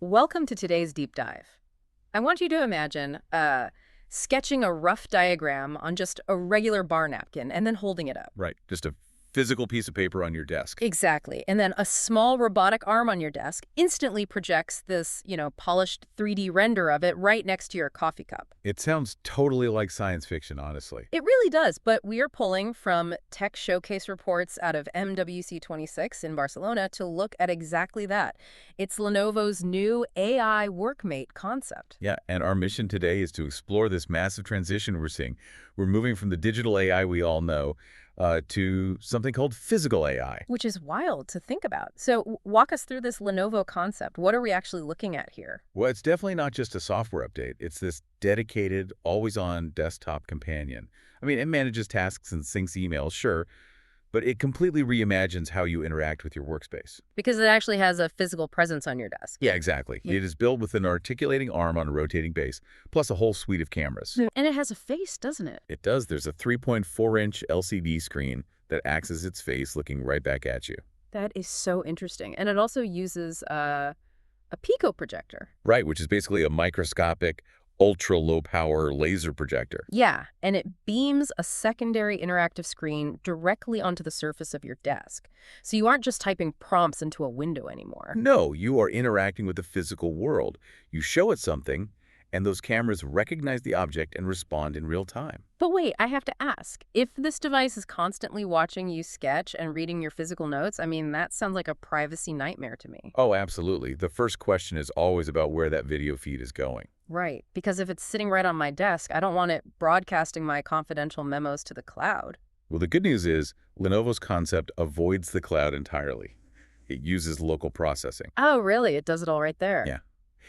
Welcome to today's deep dive. I want you to imagine sketching a rough diagram on just a regular bar napkin and then holding it up. Right. Just a physical piece of paper on your desk. Exactly. And then a small robotic arm on your desk instantly projects this, polished 3D render of it right next to your coffee cup. It sounds totally like science fiction, honestly. It really does, but we are pulling from tech showcase reports out of MWC26 in Barcelona to look at exactly that. It's Lenovo's new AI Workmate concept. Yeah, and our mission today is to explore this massive transition we're seeing. We're moving from the digital AI we all know to something called physical AI. Which is wild to think about. So walk us through this Lenovo concept. What are we actually looking at here? Well, it's definitely not just a software update. It's this dedicated, always-on desktop companion. I mean, it manages tasks and syncs emails, sure, but it completely reimagines how you interact with your workspace. Because it actually has a physical presence on your desk. Yeah, exactly. Yeah. It is built with an articulating arm on a rotating base, plus a whole suite of cameras. And it has a face, doesn't it? It does. There's a 3.4-inch LCD screen that acts as its face looking right back at you. That is so interesting. And it also uses a Pico projector. Right, which is basically a microscopic, ultra-low-power laser projector. Yeah, and it beams a secondary interactive screen directly onto the surface of your desk. So you aren't just typing prompts into a window anymore. No, you are interacting with the physical world. You show it something, and those cameras recognize the object and respond in real time. But wait, I have to ask, if this device is constantly watching you sketch and reading your physical notes, I mean, that sounds like a privacy nightmare to me. Oh, absolutely. The first question is always about where that video feed is going. Right, because if it's sitting right on my desk, I don't want it broadcasting my confidential memos to the cloud. Well, the good news is Lenovo's concept avoids the cloud entirely. It uses local processing. Oh, really? It does it all right there? Yeah.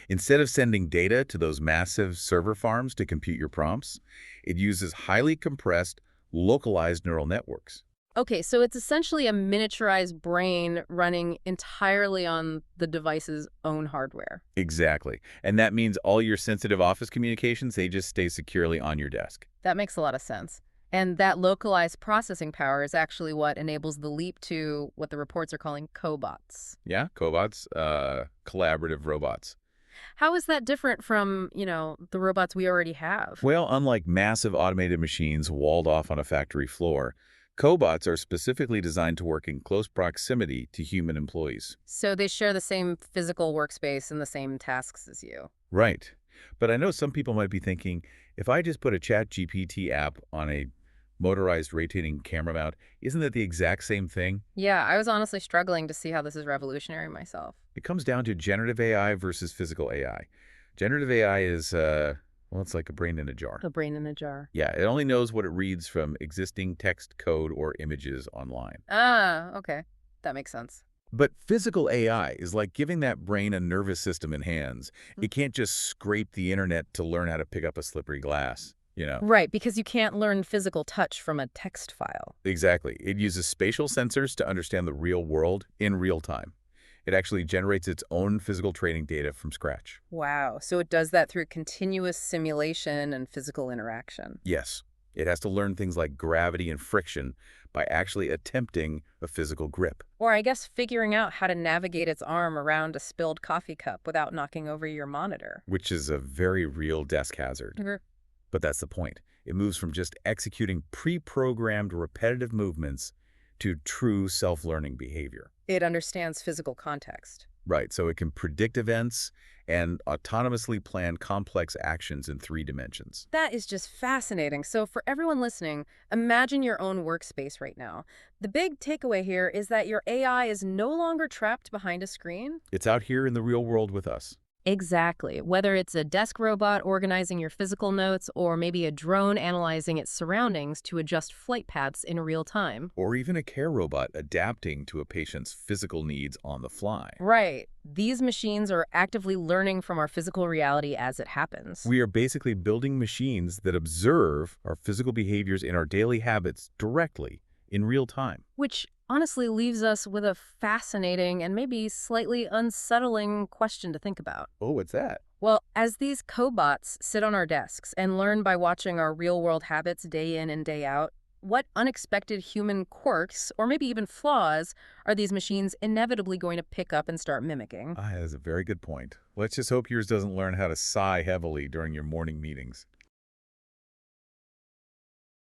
Instead of sending data to those massive server farms to compute your prompts, it uses highly compressed, localized neural networks. Okay, so it's essentially a miniaturized brain running entirely on the device's own hardware. Exactly. And that means all your sensitive office communications, they just stay securely on your desk. That makes a lot of sense. And that localized processing power is actually what enables the leap to what the reports are calling cobots. Yeah, cobots, collaborative robots. How is that different from, the robots we already have? Well, unlike massive automated machines walled off on a factory floor, cobots are specifically designed to work in close proximity to human employees. So they share the same physical workspace and the same tasks as you. Right. But I know some people might be thinking, if I just put a ChatGPT app on a motorized rotating camera mount, isn't that the exact same thing? Yeah, I was honestly struggling to see how this is revolutionary myself. It comes down to generative AI versus physical AI. Generative AI is, well, it's like a brain in a jar. A brain in a jar. Yeah, it only knows what it reads from existing text, code, or images online. Ah, okay. That makes sense. But physical AI is like giving that brain a nervous system in hands. It can't just scrape the internet to learn how to pick up a slippery glass, Right, because you can't learn physical touch from a text file. Exactly. It uses spatial sensors to understand the real world in real time. It actually generates its own physical training data from scratch. Wow, so it does that through continuous simulation and physical interaction. Yes, it has to learn things like gravity and friction by actually attempting a physical grip. Or I guess figuring out how to navigate its arm around a spilled coffee cup without knocking over your monitor. Which is a very real desk hazard. But that's the point. It moves from just executing pre-programmed repetitive movements to true self-learning behavior. It understands physical context. Right, so it can predict events and autonomously plan complex actions in 3 dimensions. That is just fascinating. So for everyone listening, imagine your own workspace right now. The big takeaway here is that your AI is no longer trapped behind a screen. It's out here in the real world with us. Exactly. Whether it's a desk robot organizing your physical notes or maybe a drone analyzing its surroundings to adjust flight paths in real time. Or even a care robot adapting to a patient's physical needs on the fly. Right. These machines are actively learning from our physical reality as it happens. We are basically building machines that observe our physical behaviors in our daily habits directly in real time. Which honestly leaves us with a fascinating and maybe slightly unsettling question to think about. Oh, what's that? Well, as these cobots sit on our desks and learn by watching our real-world habits day in and day out, what unexpected human quirks, or maybe even flaws, are these machines inevitably going to pick up and start mimicking? Ah, that is a very good point. Let's just hope yours doesn't learn how to sigh heavily during your morning meetings.